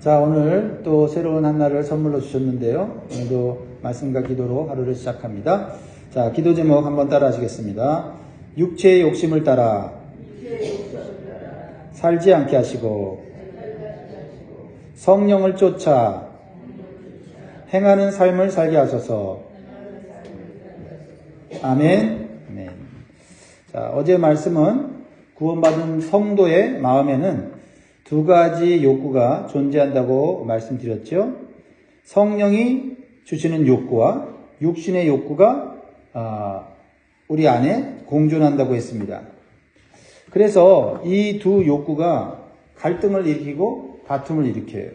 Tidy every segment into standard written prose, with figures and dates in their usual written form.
자, 오늘 또 새로운 한 날을 선물로 주셨는데요. 오늘도 말씀과 기도로 하루를 시작합니다. 자, 기도 제목 한번 따라 하시겠습니다. 육체의 욕심을 따라 살지 않게 하시고 성령을 쫓아 행하는 삶을 살게 하소서. 아멘. 아멘. 자, 어제 말씀은 구원받은 성도의 마음에는 두 가지 욕구가 존재한다고 말씀드렸죠. 성령이 주시는 욕구와 육신의 욕구가 우리 안에 공존한다고 했습니다. 그래서 이 두 욕구가 갈등을 일으키고 다툼을 일으켜요.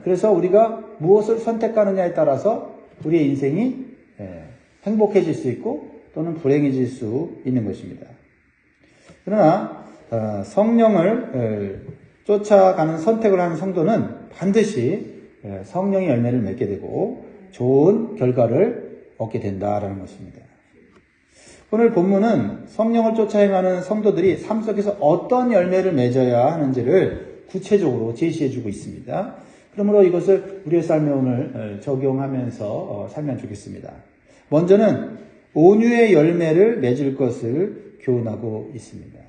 그래서 우리가 무엇을 선택하느냐에 따라서 우리의 인생이 행복해질 수 있고 또는 불행해질 수 있는 것입니다. 그러나 성령을 쫓아가는 선택을 하는 성도는 반드시 성령의 열매를 맺게 되고 좋은 결과를 얻게 된다라는 것입니다. 오늘 본문은 성령을 쫓아 행하는 성도들이 삶 속에서 어떤 열매를 맺어야 하는지를 구체적으로 제시해주고 있습니다. 그러므로 이것을 우리의 삶에 오늘 적용하면서 살면 좋겠습니다. 먼저는 온유의 열매를 맺을 것을 교훈하고 있습니다.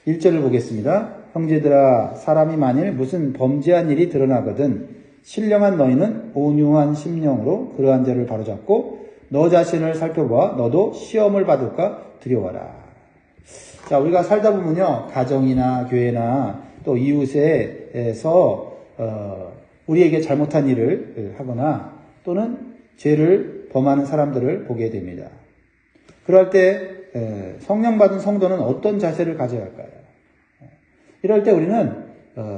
1절을 보겠습니다. 형제들아, 사람이 만일 무슨 범죄한 일이 드러나거든 신령한 너희는 온유한 심령으로 그러한 죄를 바로잡고 너 자신을 살펴봐 너도 시험을 받을까 두려워라. 자, 우리가 살다 보면요, 가정이나 교회나 또 이웃에서 우리에게 잘못한 일을 하거나 또는 죄를 범하는 사람들을 보게 됩니다. 그럴 때 성령 받은 성도는 어떤 자세를 가져야 할까요? 이럴 때 우리는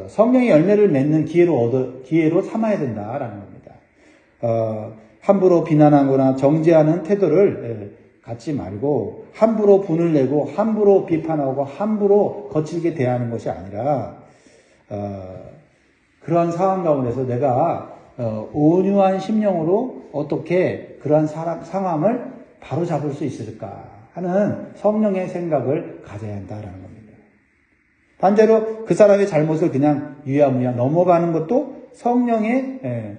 성령의 열매를 맺는 기회로 삼아야 된다라는 겁니다. 함부로 비난하거나 정죄하는 태도를 갖지 말고 함부로 분을 내고 함부로 비판하고 함부로 거칠게 대하는 것이 아니라 그러한 상황 가운데서 내가 온유한 심령으로 어떻게 그러한 상황을 바로잡을 수 있을까 하는 성령의 생각을 가져야 한다라는 겁니다. 반대로 그 사람의 잘못을 그냥 유야무야 넘어가는 것도 성령의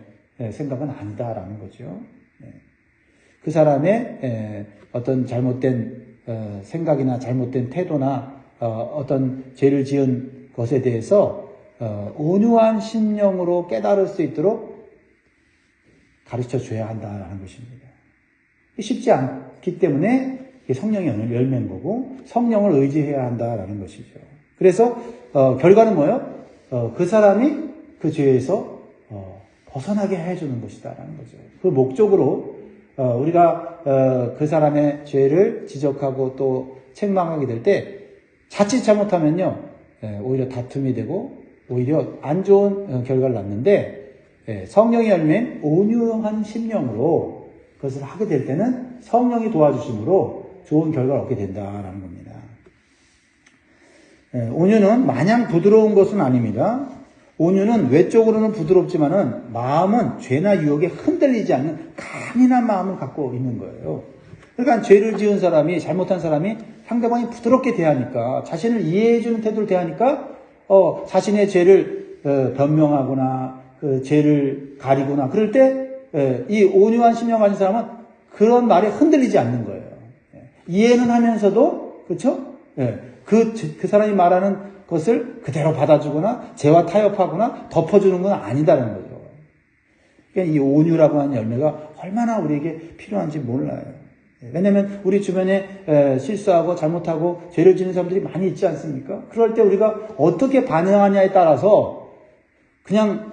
생각은 아니다라는 거죠. 그 사람의 어떤 잘못된 생각이나 잘못된 태도나 어떤 죄를 지은 것에 대해서 온유한 심령으로 깨달을 수 있도록 가르쳐 줘야 한다라는 것입니다. 쉽지 않기 때문에 성령의 열매인 거고 성령을 의지해야 한다라는 것이죠. 그래서 결과는 뭐예요? 그 사람이 그 죄에서 벗어나게 해주는 것이다라는 거죠. 그 목적으로 우리가 그 사람의 죄를 지적하고 또 책망하게 될 때 자칫 잘못하면요, 오히려 다툼이 되고 오히려 안 좋은 결과를 낳는데 성령의 열매인 온유한 심령으로 그것을 하게 될 때는 성령이 도와주심으로 좋은 결과를 얻게 된다라는 겁니다. 온유는 마냥 부드러운 것은 아닙니다. 온유는 외적으로는 부드럽지만은 마음은 죄나 유혹에 흔들리지 않는 강인한 마음을 갖고 있는 거예요. 그러니까 죄를 지은 사람이, 잘못한 사람이 상대방이 부드럽게 대하니까, 자신을 이해해주는 태도를 대하니까 자신의 죄를 변명하거나 그 죄를 가리거나 그럴 때 이 온유한 심령 가진 사람은 그런 말에 흔들리지 않는 거예요. 이해는 하면서도, 그렇죠? 그 사람이 말하는 것을 그대로 받아주거나 죄와 타협하거나 덮어주는 건 아니다라는 거죠. 그러니까 이 온유라고 하는 열매가 얼마나 우리에게 필요한지 몰라요. 왜냐하면 우리 주변에 실수하고 잘못하고 죄를 지는 사람들이 많이 있지 않습니까? 그럴 때 우리가 어떻게 반응하냐에 따라서 그냥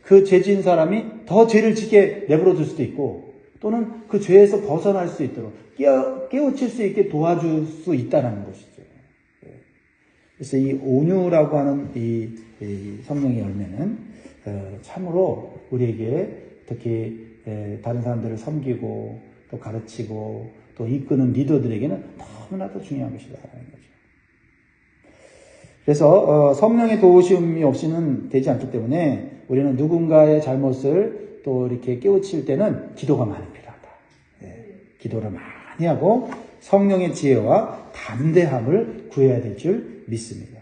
그 죄 지은 사람이 더 죄를 짓게 내버려 둘 수도 있고 또는 그 죄에서 벗어날 수 있도록 깨우칠 수 있게 도와줄 수 있다는 것이죠. 그래서 이 온유라고 하는 이 성령의 열매는 참으로 우리에게 특히 다른 사람들을 섬기고 또 가르치고 또 이끄는 리더들에게는 너무나도 중요한 것이다라는 거죠. 그래서 성령의 도우심이 없이는 되지 않기 때문에 우리는 누군가의 잘못을 또 이렇게 깨우칠 때는 기도가 많이 필요하다. 기도를 많이 하고 성령의 지혜와 담대함을 구해야 될 줄 믿습니다.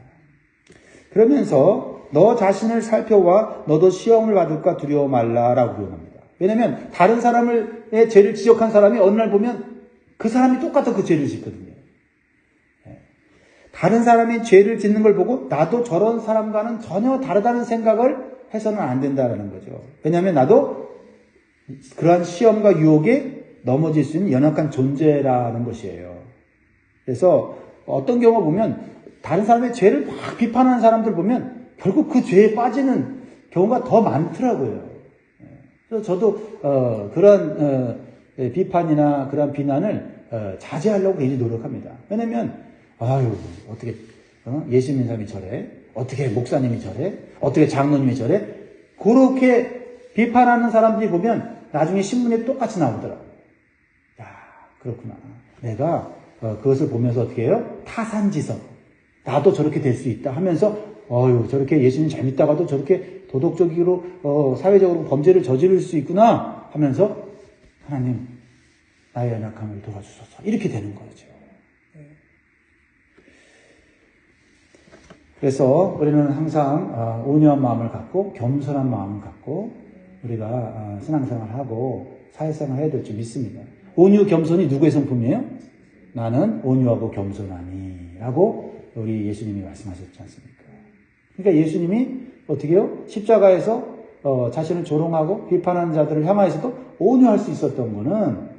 그러면서 너 자신을 살펴와 너도 시험을 받을까 두려워 말라라고 표현합니다. 왜냐하면 다른 사람의 죄를 지적한 사람이 어느 날 보면 그 사람이 똑같아 그 죄를 짓거든요. 다른 사람이 죄를 짓는 걸 보고 나도 저런 사람과는 전혀 다르다는 생각을 해서는 안 된다는 거죠. 왜냐하면 나도 그러한 시험과 유혹에 넘어질 수 있는 연약한 존재라는 것이에요. 그래서 어떤 경우 보면 다른 사람의 죄를 막 비판하는 사람들 보면 결국 그 죄에 빠지는 경우가 더 많더라고요. 그래서 저도 그런 비판이나 그런 비난을 자제하려고 굉장히 노력합니다. 왜냐면 아유 어떻게 예수님 사람이 저래? 어떻게 목사님이 저래? 어떻게 장로님이 저래? 그렇게 비판하는 사람들이 보면 나중에 신문에 똑같이 나오더라고요. 야 그렇구나. 내가 그것을 보면서 어떻게 해요? 타산지석. 나도 저렇게 될 수 있다 하면서 저렇게 예수님 잘 믿다가도 저렇게 도덕적으로 사회적으로 범죄를 저지를 수 있구나 하면서 하나님 나의 연약함을 도와주소서 이렇게 되는 거죠. 그래서 우리는 항상 온유한 마음을 갖고 겸손한 마음을 갖고 우리가 신앙생활을 하고 사회생활을 해야 될 줄 믿습니다. 온유 겸손이 누구의 성품이에요? 나는 온유하고 겸손하니 라고 우리 예수님이 말씀하셨지 않습니까? 그러니까 예수님이 어떻게 해요? 십자가에서 자신을 조롱하고 비판하는 자들을 향하여서도 온유할 수 있었던 거는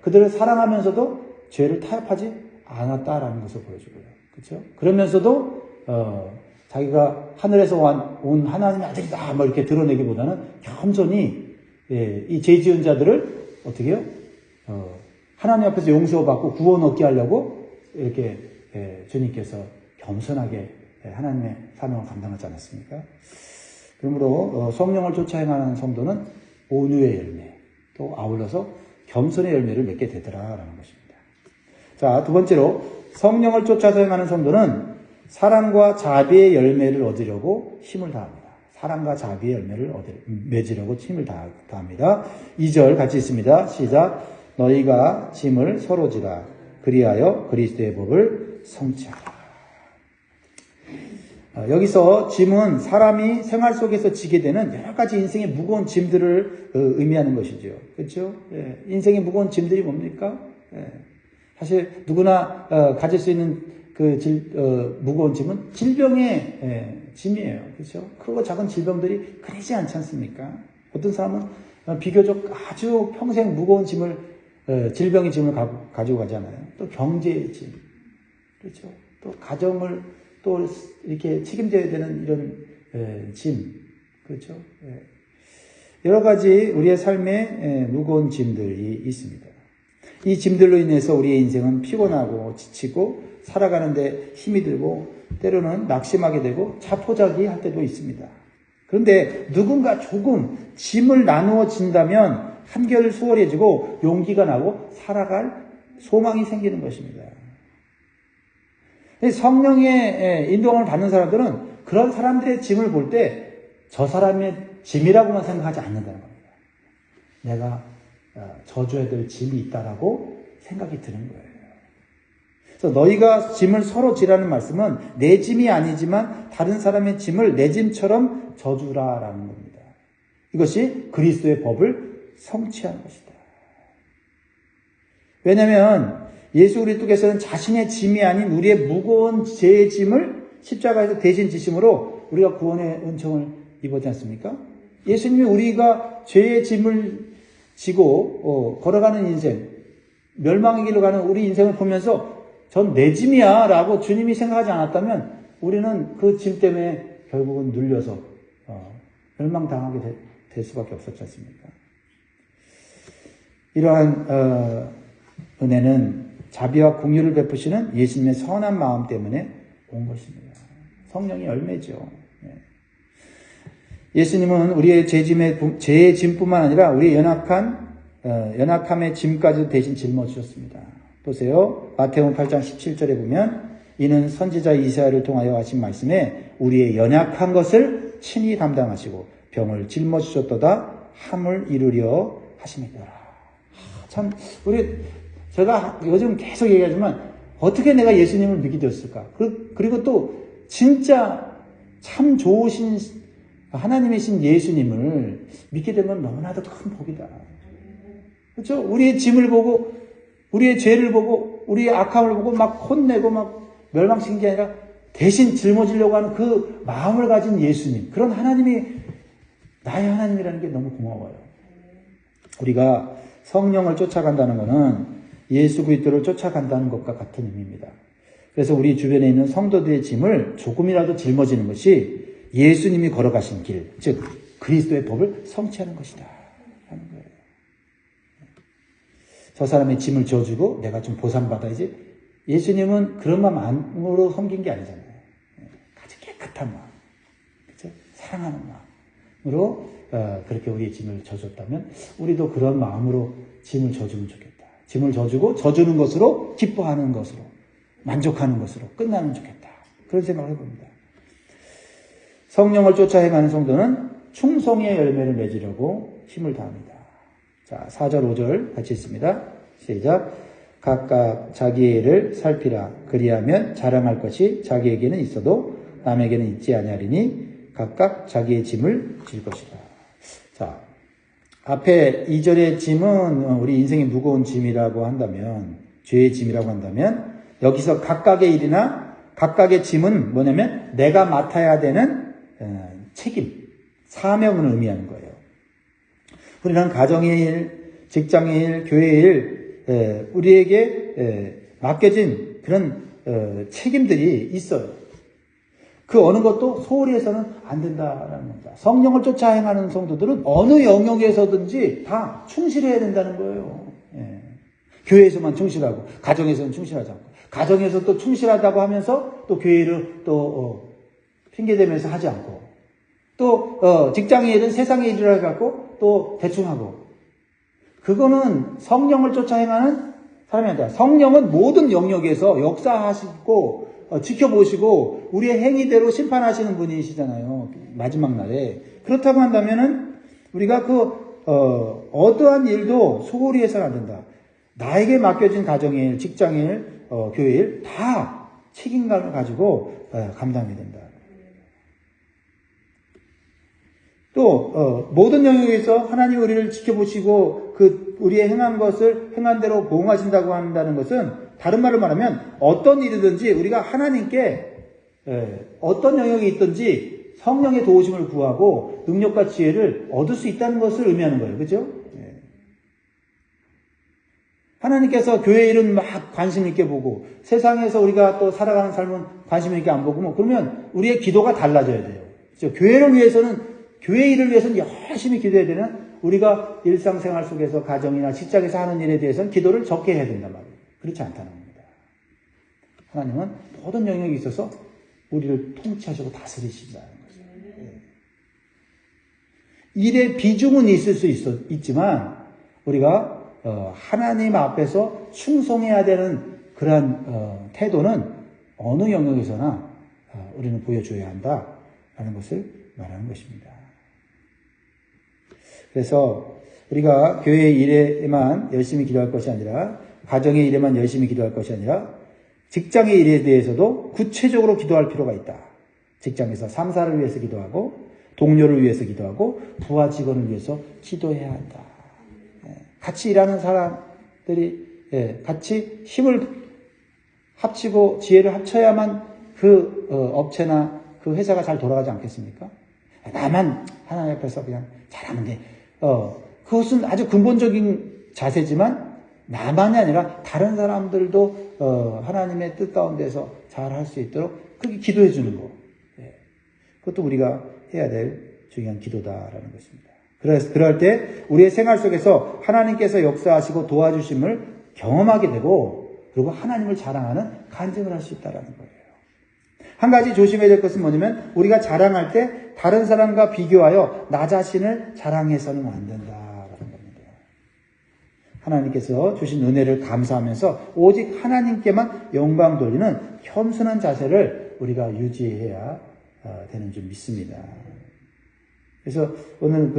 그들을 사랑하면서도 죄를 타협하지 않았다라는 것을 보여주고요. 그렇죠? 그러면서도 자기가 하늘에서 온 하나님의 아들이다 뭐 이렇게 드러내기보다는 겸손히 이 죄 지은 자들을 어떻게 해요? 하나님 앞에서 용서받고 구원 얻게 하려고 이렇게 주님께서 겸손하게 하나님의 사명을 감당하지 않았습니까? 그러므로 성령을 쫓아 행하는 성도는 온유의 열매 또 아울러서 겸손의 열매를 맺게 되더라라는 것입니다. 자, 두 번째로 성령을 쫓아서 행하는 성도는 사랑과 자비의 열매를 얻으려고 힘을 다합니다. 사랑과 자비의 열매를 맺으려고 힘을 다합니다. 2절 같이 있습니다. 시작. 너희가 짐을 서로 지라. 그리하여 그리스도의 법을 성취하라. 여기서 짐은 사람이 생활 속에서 지게 되는 여러 가지 인생의 무거운 짐들을 의미하는 것이죠. 그렇죠? 인생의 무거운 짐들이 뭡니까? 사실 누구나 가질 수 있는 무거운 짐은 질병의 짐이에요. 그렇죠? 크고 작은 질병들이 그러지 않지 않습니까? 어떤 사람은 비교적 아주 평생 무거운 짐을 질병의 짐을 가지고 가잖아요. 또 경제의 짐, 그렇죠? 또 가정을 또 이렇게 책임져야 되는 이런 짐, 그렇죠? 여러 가지 우리의 삶에 무거운 짐들이 있습니다. 이 짐들로 인해서 우리의 인생은 피곤하고 지치고 살아가는데 힘이 들고 때로는 낙심하게 되고 자포자기할 때도 있습니다. 그런데 누군가 조금 짐을 나누어 진다면 한결 수월해지고 용기가 나고 살아갈 소망이 생기는 것입니다. 성령의 인도함을 받는 사람들은 그런 사람들의 짐을 볼 때 저 사람의 짐이라고만 생각하지 않는다는 겁니다. 내가 져줘야 될 짐이 있다라고 생각이 드는 거예요. 그래서 너희가 짐을 서로 지라는 말씀은 내 짐이 아니지만 다른 사람의 짐을 내 짐처럼 져주라라는 겁니다. 이것이 그리스도의 법을 성취하는 것이다. 왜냐하면 예수 그리스도께서는 자신의 짐이 아닌 우리의 무거운 죄의 짐을 십자가에서 대신 지심으로 우리가 구원의 은총을 입었지 않습니까? 예수님이 우리가 죄의 짐을 지고 걸어가는 인생, 멸망의 길로 가는 우리 인생을 보면서 전 내 짐이야 라고 주님이 생각하지 않았다면 우리는 그 짐 때문에 결국은 눌려서 멸망당하게 될 수밖에 없었지 않습니까? 이러한 은혜는 자비와 공유를 베푸시는 예수님의 선한 마음 때문에 온 것입니다. 성령의 열매죠. 예수님은 우리의 죄의 짐뿐만 아니라 우리의 연약함의 짐까지 대신 짊어지셨습니다. 보세요. 마태복음 8장 17절에 보면 이는 선지자 이사야를 통하여 하신 말씀에 우리의 연약한 것을 친히 담당하시고 병을 짊어지셨도다 함을 이루려 하심이더라. 참 제가 요즘 계속 얘기하지만 어떻게 내가 예수님을 믿게 되었을까? 그리고 또 진짜 참 좋으신 하나님이신 예수님을 믿게 되면 너무나도 큰 복이다. 그렇죠? 우리의 짐을 보고, 우리의 죄를 보고, 우리의 악함을 보고 막 혼내고 막 멸망시킨 게 아니라 대신 짊어지려고 하는 그 마음을 가진 예수님, 그런 하나님이 나의 하나님이라는 게 너무 고마워요. 우리가 성령을 쫓아간다는 것은 예수 그리스도를 쫓아간다는 것과 같은 의미입니다. 그래서 우리 주변에 있는 성도들의 짐을 조금이라도 짊어지는 것이 예수님이 걸어가신 길, 즉 그리스도의 법을 성취하는 것이다 하는 거예요. 저 사람의 짐을 져주고 내가 좀 보상받아야지. 예수님은 그런 마음으로 섬긴 게 아니잖아요. 아주 깨끗한 마음, 그렇죠? 사랑하는 마음으로 그렇게 우리의 짐을 져줬다면 우리도 그런 마음으로 짐을 져주면 좋겠다. 짐을 져주고 져주는 것으로 기뻐하는 것으로 만족하는 것으로 끝나면 좋겠다. 그런 생각을 해봅니다. 성령을 쫓아 행하는 성도는 충성의 열매를 맺으려고 힘을 다합니다. 자, 4절 5절 같이 있습니다. 시작. 각각 자기의 일을 살피라. 그리하면 자랑할 것이 자기에게는 있어도 남에게는 있지 아니하리니 각각 자기의 짐을 질 것이다. 자, 앞에 2절의 짐은 우리 인생의 무거운 짐이라고 한다면, 죄의 짐이라고 한다면, 여기서 각각의 일이나 각각의 짐은 뭐냐면 내가 맡아야 되는 책임, 사명을 의미하는 거예요. 우리는 가정의 일, 직장의 일, 교회의 일, 우리에게 맡겨진 그런 책임들이 있어요. 그 어느 것도 소홀히 해서는 안 된다라는 겁니다. 성령을 쫓아 행하는 성도들은 어느 영역에서든지 다 충실해야 된다는 거예요. 예. 교회에서만 충실하고 가정에서는 충실하지 않고, 가정에서 또 충실하다고 하면서 또 교회를 또 핑계대면서 하지 않고, 또 직장의 일은 세상의 일이라 해갖고 또 대충 하고, 그거는 성령을 쫓아 행하는 사람이 아니라, 성령은 모든 영역에서 역사하시고 지켜보시고 우리의 행위대로 심판하시는 분이시잖아요. 마지막 날에. 그렇다고 한다면은 우리가 어떠한 일도 소홀히 해서는 안 된다. 나에게 맡겨진 가정의 일, 직장의 일, 교회 일 다 책임감을 가지고 감당해야 된다. 또 모든 영역에서 하나님 우리를 지켜보시고 우리의 행한 것을 행한 대로 보응하신다고 한다는 것은, 다른 말로 말하면 어떤 일이든지 우리가 하나님께 어떤 영역에 있든지 성령의 도우심을 구하고 능력과 지혜를 얻을 수 있다는 것을 의미하는 거예요. 그렇죠? 하나님께서 교회 일은 막 관심 있게 보고 세상에서 우리가 또 살아가는 삶은 관심 있게 안 보고 그러면 우리의 기도가 달라져야 돼요. 그렇죠? 교회 일을 위해서는 열심히 기도해야 되는, 우리가 일상생활 속에서 가정이나 직장에서 하는 일에 대해서는 기도를 적게 해야 된단 말이에요. 그렇지 않다는 겁니다. 하나님은 모든 영역에 있어서 우리를 통치하시고 다스리신다는 거죠. 일의 비중은 있을 수 있지만 우리가 하나님 앞에서 충성해야 되는 그러한 태도는 어느 영역에서나 우리는 보여줘야 한다라는 것을 말하는 것입니다. 그래서 우리가 교회의 일에만 열심히 기도할 것이 아니라, 가정의 일에만 열심히 기도할 것이 아니라 직장의 일에 대해서도 구체적으로 기도할 필요가 있다. 직장에서 상사를 위해서 기도하고, 동료를 위해서 기도하고, 부하 직원을 위해서 기도해야 한다. 같이 일하는 사람들이 같이 힘을 합치고 지혜를 합쳐야만 그 업체나 그 회사가 잘 돌아가지 않겠습니까? 나만 하나님 앞에서 그냥 잘하면 돼. 그것은 아주 근본적인 자세지만, 나만이 아니라 다른 사람들도 하나님의 뜻 가운데서 잘 할 수 있도록 그렇게 기도해 주는 거. 그것도 우리가 해야 될 중요한 기도다라는 것입니다. 그래서 그럴 때 우리의 생활 속에서 하나님께서 역사하시고 도와주심을 경험하게 되고, 그리고 하나님을 자랑하는 간증을 할 수 있다는 거예요. 한 가지 조심해야 될 것은 뭐냐면, 우리가 자랑할 때 다른 사람과 비교하여 나 자신을 자랑해서는 안 된다라는 겁니다. 하나님께서 주신 은혜를 감사하면서 오직 하나님께만 영광 돌리는 겸손한 자세를 우리가 유지해야 되는 줄 믿습니다. 그래서 오늘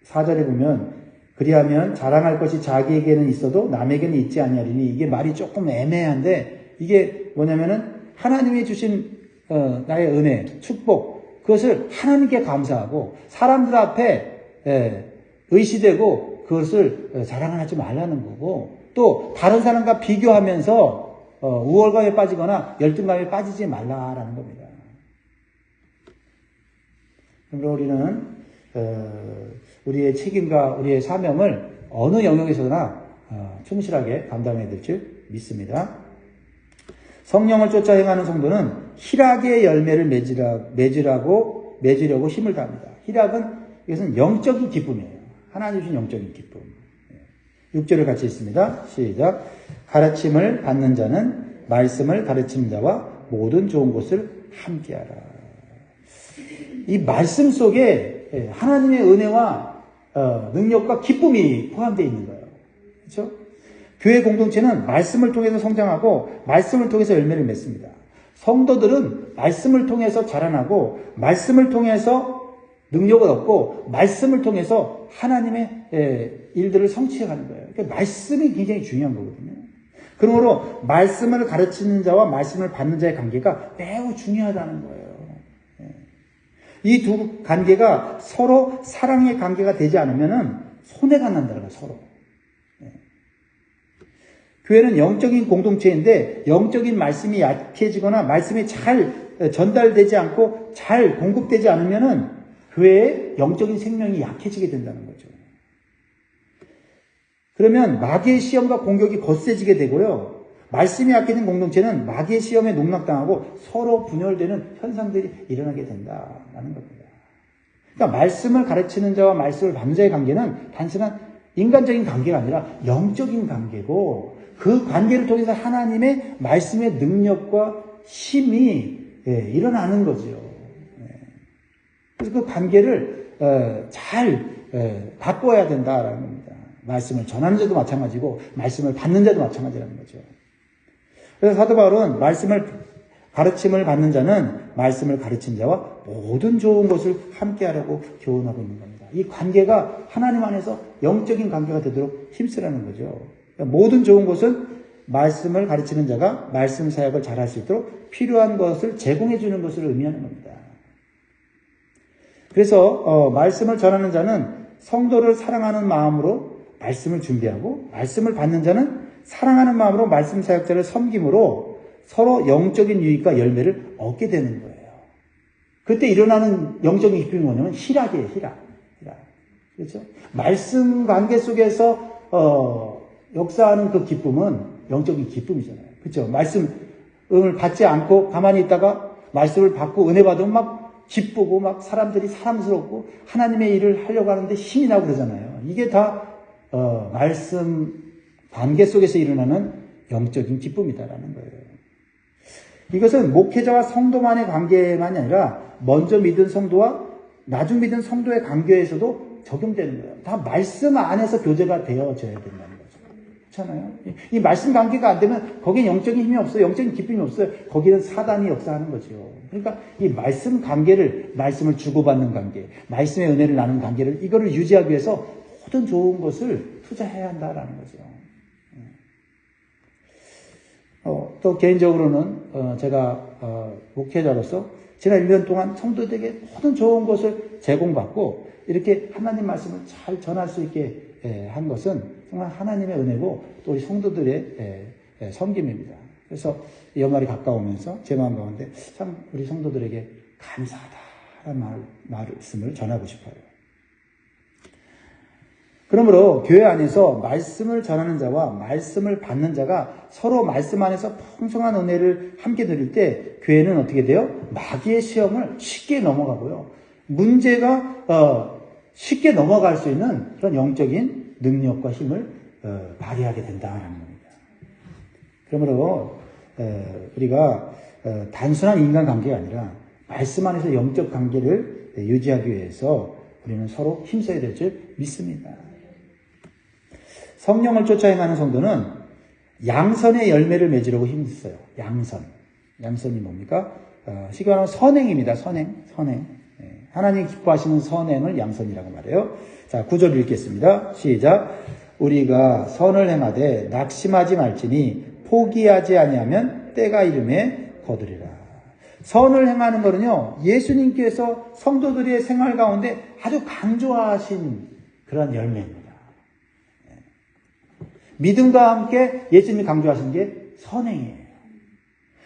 4절에 보면, 그리하면 자랑할 것이 자기에게는 있어도 남에게는 있지 아니하리니, 이게 말이 조금 애매한데, 이게 뭐냐면은 하나님이 주신 나의 은혜, 축복, 그것을 하나님께 감사하고 사람들 앞에 의시되고 그것을 자랑을 하지 말라는 거고, 또 다른 사람과 비교하면서 우월감에 빠지거나 열등감에 빠지지 말라라는 겁니다. 그러므로 우리는 우리의 책임과 우리의 사명을 어느 영역에서나 충실하게 감당해야 될 줄 믿습니다. 성령을 쫓아 행하는 성도는 희락의 열매를 맺으려고 힘을 다합니다. 희락은 이것은 영적인 기쁨이에요. 하나님 주신 영적인 기쁨. 6절을 같이 읽습니다. 시작. 가르침을 받는 자는 말씀을 가르치는 자와 모든 좋은 것을 함께하라. 이 말씀 속에 하나님의 은혜와 능력과 기쁨이 포함되어 있는 거예요. 그렇죠? 교회 공동체는 말씀을 통해서 성장하고 말씀을 통해서 열매를 맺습니다. 성도들은 말씀을 통해서 자라나고 말씀을 통해서 능력을 얻고 말씀을 통해서 하나님의 일들을 성취해가는 거예요. 그러니까 말씀이 굉장히 중요한 거거든요. 그러므로 말씀을 가르치는 자와 말씀을 받는 자의 관계가 매우 중요하다는 거예요. 이 두 관계가 서로 사랑의 관계가 되지 않으면 손해가 난다는 거예요. 서로. 교회는 영적인 공동체인데 영적인 말씀이 약해지거나 말씀이 잘 전달되지 않고 잘 공급되지 않으면 교회의 영적인 생명이 약해지게 된다는 거죠. 그러면 마귀의 시험과 공격이 거세지게 되고요. 말씀이 약해진 공동체는 마귀의 시험에 농락당하고 서로 분열되는 현상들이 일어나게 된다는 겁니다. 그러니까 말씀을 가르치는 자와 말씀을 받는 자의 관계는 단순한 인간적인 관계가 아니라 영적인 관계고, 그 관계를 통해서 하나님의 말씀의 능력과 힘이 일어나는 거죠. 그래서 그 관계를 잘 바꿔야 된다라는 겁니다. 말씀을 전하는 자도 마찬가지고 말씀을 받는 자도 마찬가지라는 거죠. 그래서 사도 바울은 가르침을 받는 자는 말씀을 가르친 자와 모든 좋은 것을 함께하라고 교훈하고 있는 겁니다. 이 관계가 하나님 안에서 영적인 관계가 되도록 힘쓰라는 거죠. 그러니까 모든 좋은 것은 말씀을 가르치는 자가 말씀 사역을 잘할 수 있도록 필요한 것을 제공해 주는 것을 의미하는 겁니다. 그래서 말씀을 전하는 자는 성도를 사랑하는 마음으로 말씀을 준비하고, 말씀을 받는 자는 사랑하는 마음으로 말씀 사역자를 섬김으로 서로 영적인 유익과 열매를 얻게 되는 거예요. 그때 일어나는 영적인 기쁨이 뭐냐면 희락이에요. 희락. 그렇죠? 말씀 관계 속에서 역사하는 그 기쁨은 영적인 기쁨이잖아요. 그렇죠? 말씀을 받지 않고 가만히 있다가 말씀을 받고 은혜 받으면 막 기쁘고 막 사람들이 사랑스럽고 하나님의 일을 하려고 하는데 힘이 나고 그러잖아요. 이게 다 말씀 관계 속에서 일어나는 영적인 기쁨이다라는 거예요. 이것은 목회자와 성도만의 관계만이 아니라 먼저 믿은 성도와 나중 믿은 성도의 관계에서도 적용되는 거예요. 다 말씀 안에서 교제가 되어져야 된다는 거죠. 그렇잖아요? 이 말씀 관계가 안 되면 거기엔 영적인 힘이 없어요. 영적인 기쁨이 없어요. 거기는 사단이 역사하는 거죠. 그러니까 이 말씀 관계를, 말씀을 주고받는 관계, 말씀의 은혜를 나누는 관계를, 이거를 유지하기 위해서 모든 좋은 것을 투자해야 한다라는 거죠. 또 개인적으로는 제가 목회자로서 지난 1년 동안 성도들에게 모든 좋은 것을 제공받고 이렇게 하나님 말씀을 잘 전할 수 있게 한 것은 정말 하나님의 은혜고 또 우리 성도들의 섬김입니다. 그래서 연말이 가까우면서 제 마음 가운데 참 우리 성도들에게 감사하다라는 말씀을 전하고 싶어요. 그러므로 교회 안에서 말씀을 전하는 자와 말씀을 받는 자가 서로 말씀 안에서 풍성한 은혜를 함께 드릴 때 교회는 어떻게 돼요? 마귀의 시험을 쉽게 넘어가고요. 문제가 쉽게 넘어갈 수 있는 그런 영적인 능력과 힘을 발휘하게 된다는 겁니다. 그러므로 우리가 단순한 인간관계가 아니라 말씀 안에서 영적 관계를 유지하기 위해서 우리는 서로 힘써야 될 줄 믿습니다. 성령을 쫓아 행하는 성도는 양선의 열매를 맺으려고 힘써요. 양선이 뭡니까? 쉽게 말하면 선행입니다. 선행. 하나님 기뻐하시는 선행을 양선이라고 말해요. 자, 9절 읽겠습니다. 시작. 우리가 선을 행하되 낙심하지 말지니 포기하지 아니하면 때가 이름에 거두리라. 선을 행하는 거는요, 예수님께서 성도들의 생활 가운데 아주 강조하신 그런 열매입니다. 믿음과 함께 예수님이 강조하신 게 선행이에요.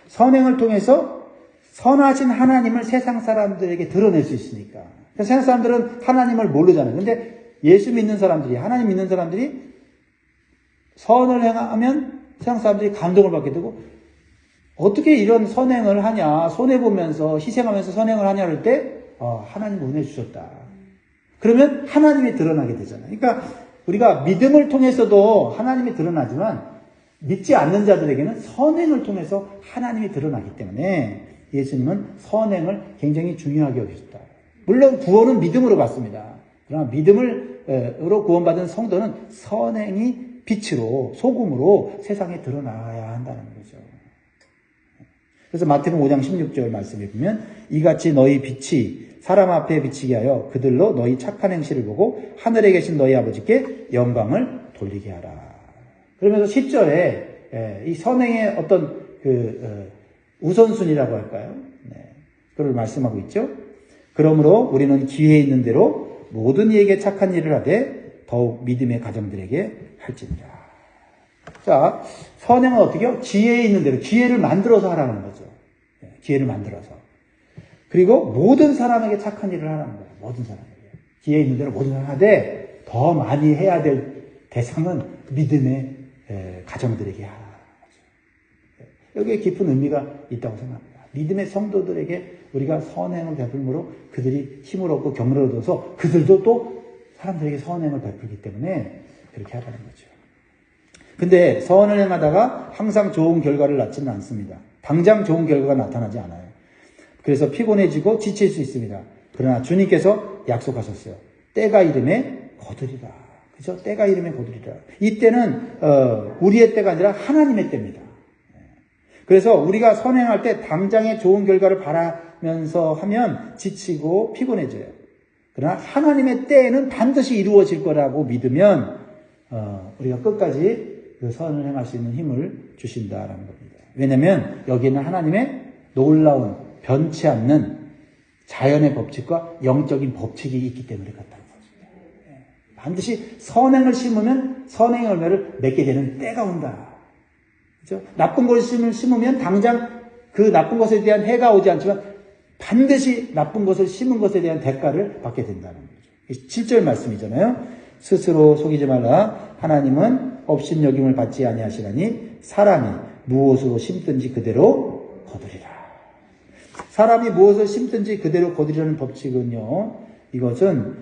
선행을 통해서 선하신 하나님을 세상 사람들에게 드러낼 수 있으니까. 세상 사람들은 하나님을 모르잖아요. 근데 예수 믿는 사람들이, 하나님 믿는 사람들이 선을 행하면 세상 사람들이 감동을 받게 되고, 어떻게 이런 선행을 하냐, 손해보면서 희생하면서 선행을 하냐 할 때 하나님 은혜 주셨다. 그러면 하나님이 드러나게 되잖아요. 그러니까 우리가 믿음을 통해서도 하나님이 드러나지만 믿지 않는 자들에게는 선행을 통해서 하나님이 드러나기 때문에 예수님은 선행을 굉장히 중요하게 여기셨다. 물론 구원은 믿음으로 받습니다. 그러나 믿음으로 구원받은 성도는 선행이 빛으로, 소금으로 세상에 드러나야 한다는 거죠. 그래서 마태복음 5장 16절 말씀에 보면 이같이 너희 빛이 사람 앞에 비치게 하여 그들로 너희 착한 행실을 보고 하늘에 계신 너희 아버지께 영광을 돌리게 하라. 그러면서 10절에 이 선행의 어떤 우선순위라고 할까요? 그걸 말씀하고 있죠. 그러므로 우리는 기회 있는 대로 모든 이에게 착한 일을 하되 더욱 믿음의 가정들에게 할지니라. 자, 선행은 어떻게 해요? 기회 있는 대로, 기회를 만들어서 하라는 거죠. 기회를 만들어서. 그리고 모든 사람에게 착한 일을 하라는 거예요. 모든 사람에게. 기회 있는 대로 모든 사람을 하되 더 많이 해야 될 대상은 믿음의 가정들에게 하라. 여기에 깊은 의미가 있다고 생각합니다. 믿음의 성도들에게 우리가 선행을 베풀므로 그들이 힘을 얻고 경험을 얻어서 그들도 또 사람들에게 선행을 베풀기 때문에 그렇게 하라는 거죠. 근데 선을 행하다가 항상 좋은 결과를 낳지는 않습니다. 당장 좋은 결과가 나타나지 않아요. 그래서 피곤해지고 지칠 수 있습니다. 그러나 주님께서 약속하셨어요. 때가 이름에 거두리라. 그죠? 때가 이름에 거두리라. 이때는 우리의 때가 아니라 하나님의 때입니다. 그래서 우리가 선행할 때 당장의 좋은 결과를 바라면서 하면 지치고 피곤해져요. 그러나 하나님의 때에는 반드시 이루어질 거라고 믿으면 우리가 끝까지 그 선을 행할 수 있는 힘을 주신다라는 겁니다. 왜냐하면 여기에는 하나님의 놀라운 변치 않는 자연의 법칙과 영적인 법칙이 있기 때문에 그렇다는 거죠. 반드시 선행을 심으면 선행의 열매를 맺게 되는 때가 온다. 그렇죠? 나쁜 것을 심으면 당장 그 나쁜 것에 대한 해가 오지 않지만 반드시 나쁜 것을 심은 것에 대한 대가를 받게 된다는 거죠. 7절 말씀이잖아요. 스스로 속이지 말라. 하나님은 업신여김을 받지 아니하시나니 사람이 무엇으로 심든지 그대로 거두리라. 사람이 무엇을 심든지 그대로 거두리라는 법칙은요, 이것은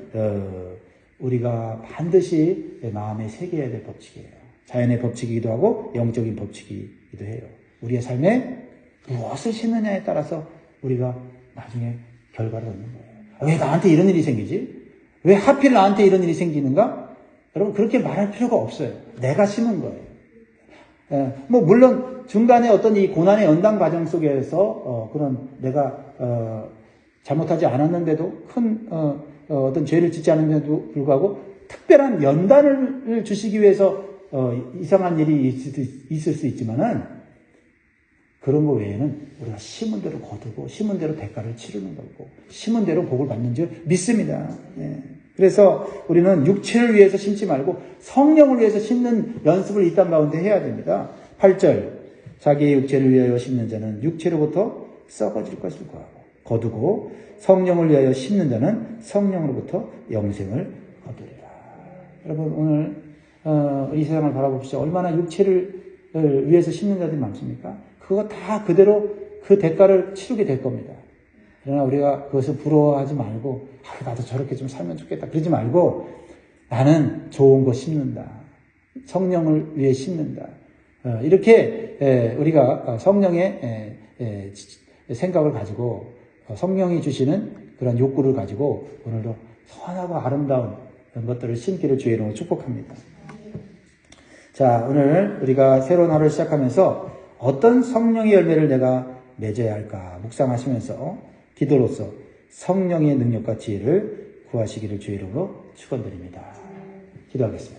우리가 반드시 마음에 새겨야 될 법칙이에요. 자연의 법칙이기도 하고 영적인 법칙이기도 해요. 우리의 삶에 무엇을 심느냐에 따라서 우리가 나중에 결과를 얻는 거예요. 왜 나한테 이런 일이 생기지? 왜 하필 나한테 이런 일이 생기는가? 여러분 그렇게 말할 필요가 없어요. 내가 심은 거예요. 물론 중간에 어떤 이 고난의 연단 과정 속에서 그런 내가 잘못하지 않았는데도 큰 어떤 죄를 짓지 않았는데도 불구하고 특별한 연단을 주시기 위해서 이상한 일이 있을 수 있지만은 그런 거 외에는 우리가 심은 대로 거두고 심은 대로 대가를 치르는 거고 심은 대로 복을 받는 줄 믿습니다. 그래서 우리는 육체를 위해서 심지 말고 성령을 위해서 심는 연습을 이 땅 가운데 해야 됩니다. 8절 자기의 육체를 위하여 심는 자는 육체로부터 썩어질 것을 거두고 성령을 위하여 심는 자는 성령으로부터 영생을 거두리라. 여러분 오늘 이 세상을 바라봅시다. 얼마나 육체를 위해서 심는 자들이 많습니까? 그거 다 그대로 그 대가를 치르게 될 겁니다. 그러나 우리가 그것을 부러워하지 말고 나도 저렇게 좀 살면 좋겠다 그러지 말고 나는 좋은 거 심는다. 성령을 위해 심는다. 이렇게 우리가 성령의 생각을 가지고 성령이 주시는 그런 욕구를 가지고 오늘도 선하고 아름다운 것들을 심기를 주의 이름으로 축복합니다. 자, 오늘 우리가 새로운 하루를 시작하면서 어떤 성령의 열매를 내가 맺어야 할까 묵상하시면서 기도로서 성령의 능력과 지혜를 구하시기를 주의 이름으로 축원드립니다. 기도하겠습니다.